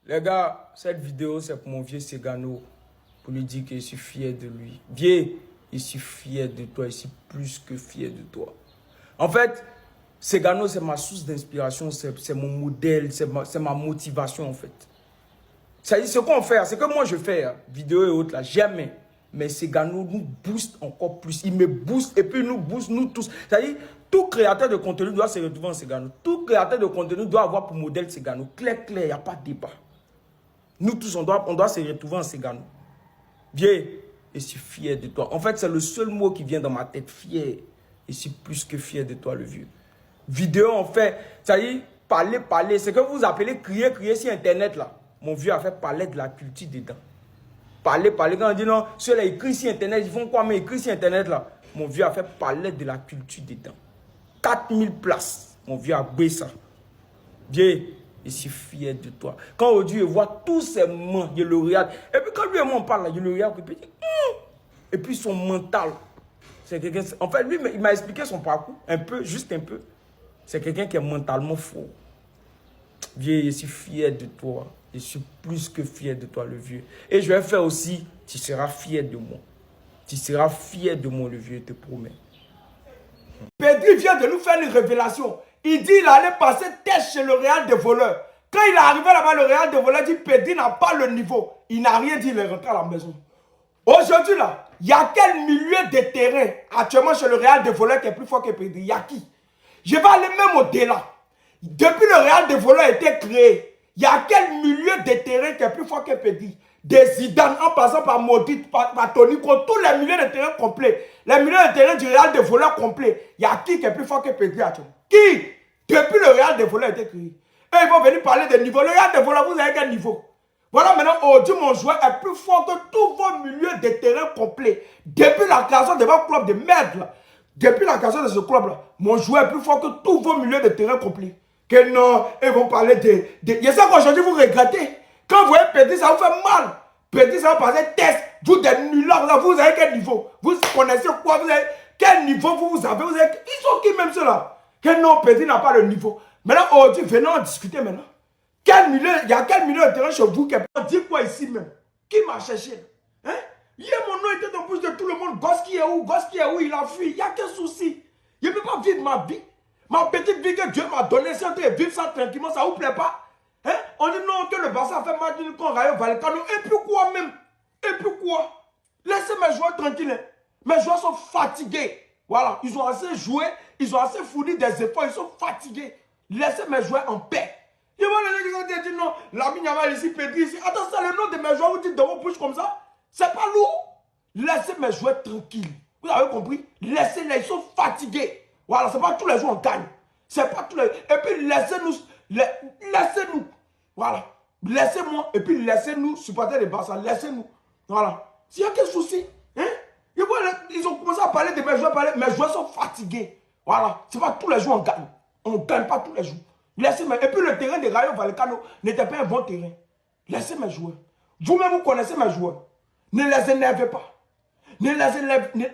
Les gars, cette vidéo, c'est pour mon vieux Segano. Pour lui dire que je suis fier de lui. Vieux, je suis fier de toi. Je suis plus que fier de toi. En fait, Segano, c'est ma source d'inspiration. C'est mon modèle. C'est ma motivation, en fait. Ça dit, ce qu'on fait, c'est que moi, je fais, vidéo et autres, là, jamais. Mais Segano nous booste encore plus. Il me booste et puis nous booste, nous tous. C'est-à-dire, tout créateur de contenu doit se retrouver en Segano. Tout créateur de contenu doit avoir pour modèle Segano. Clair, il n'y a pas de débat. Nous tous, on doit se retrouver en Segano. Viens, je suis fier de toi. En fait, c'est le seul mot qui vient dans ma tête. Fier. Je suis plus que fier de toi, le vieux. Vidéo, en fait, c'est-à-dire, parler. C'est que vous appelez crier sur Internet, là. Mon vieux a fait parler de la culture dedans. Parler. Quand on dit non, ceux-là écrivent sur Internet, ils font quoi, mais écrivent sur Internet, là. Mon vieux a fait parler de la culture dedans. 4000 places. Mon vieux a baissé ça. Viens. Je suis fier de toi. Quand aujourd'hui, je vois tous ces mains, je le regarde. Et puis quand lui et moi on parle, je le regarde. Et puis son mental. C'est quelqu'un. En fait, lui, il m'a expliqué son parcours. Un peu, juste un peu. C'est quelqu'un qui est mentalement fort. Vieux, je suis fier de toi. Je suis plus que fier de toi, le vieux. Et je vais faire aussi, tu seras fier de moi. Tu seras fier de moi, le vieux, je te promets. Pedri vient de nous faire une révélation. Il dit qu'il allait passer test chez le Real des voleurs. Quand il est arrivé là-bas, le Real des voleurs dit Pedri n'a pas le niveau. Il n'a rien dit, il est rentré à la maison. Aujourd'hui là, il y a quel milieu de terrain actuellement chez le Real des voleurs qui est plus fort que Pedri? Il y a qui? Je vais aller même au-delà. Depuis le Real des voleurs a été créé, il y a quel milieu de terrain qui est plus fort que Pedri? Des Zidane en passant par Modric, par Toni Kroos, tous les milieux de terrain complets. Les milieux de terrain du Real des voleurs complet. Il y a qui est plus fort que Pedri actuellement? Qui? Depuis le Real des voleurs a été créé. Et ils vont venir parler de niveau. Le Real des voleurs, vous avez quel niveau? Voilà maintenant, aujourd'hui, mon joueur est plus fort que tous vos milieux de terrain complets. Depuis la création de votre club de merde, là. Depuis la création de ce club-là, mon joueur est plus fort que tous vos milieux de terrain complets. Que non, ils vont parler de... Je sais qu'aujourd'hui, vous regrettez. Quand vous voyez Pedri, ça vous fait mal. Pedri, ça va passer test. Vous des nullards, là, vous avez quel niveau? Vous connaissez quoi? Vous avez quel niveau vous avez? Ils sont qui même ceux-là? Que non, Pedri n'a pas le niveau. Maintenant, aujourd'hui, venons en discuter maintenant. Il y a quel milieu de terrain chez vous qui a dit quoi ici même? Qui m'a cherché? Hein? Hier, mon nom était dans la bouche de tout le monde. Goski est où? Goski est où? Il a fui. Il n'y a qu'un souci. Je ne peux pas vivre ma vie. Ma petite vie que Dieu m'a donnée, si on peut vivre ça tranquillement, ça ne vous plaît pas? Hein? On dit non, que le Barça a fait mal d'une con, Rayo Vallecano. Et puis quoi même? Et puis quoi? Laissez mes joueurs tranquilles. Hein? Mes joueurs sont fatigués. Voilà, ils ont assez joué, ils ont assez fourni des efforts, ils sont fatigués. Laissez mes joueurs en paix. Ils vont les dire non, Lamine Yamal ici, Pedri ici. Attends, c'est le nom de mes joueurs, vous dites dans vos bouches comme ça? C'est pas lourd. Laissez mes joueurs tranquilles. Vous avez compris? Laissez-les, ils sont fatigués. Voilà, c'est pas tous les jours on gagne. C'est pas tous les... Et puis laissez-nous, laissez-nous. Voilà. Laissez-moi, et puis laissez-nous supporter les Barça. Laissez-nous. Voilà. S'il y a quel souci, hein? Ils ont commencé à parler de mes joueurs, mes joueurs sont fatigués. Voilà. C'est pas tous les jours on gagne. On ne gagne pas tous les jours. Laissez-moi. Et puis le terrain de Rayo Vallecano n'était pas un bon terrain. Laissez mes joueurs. Vous-même, vous connaissez mes joueurs. Ne les énervez pas. Ne les énervez pas.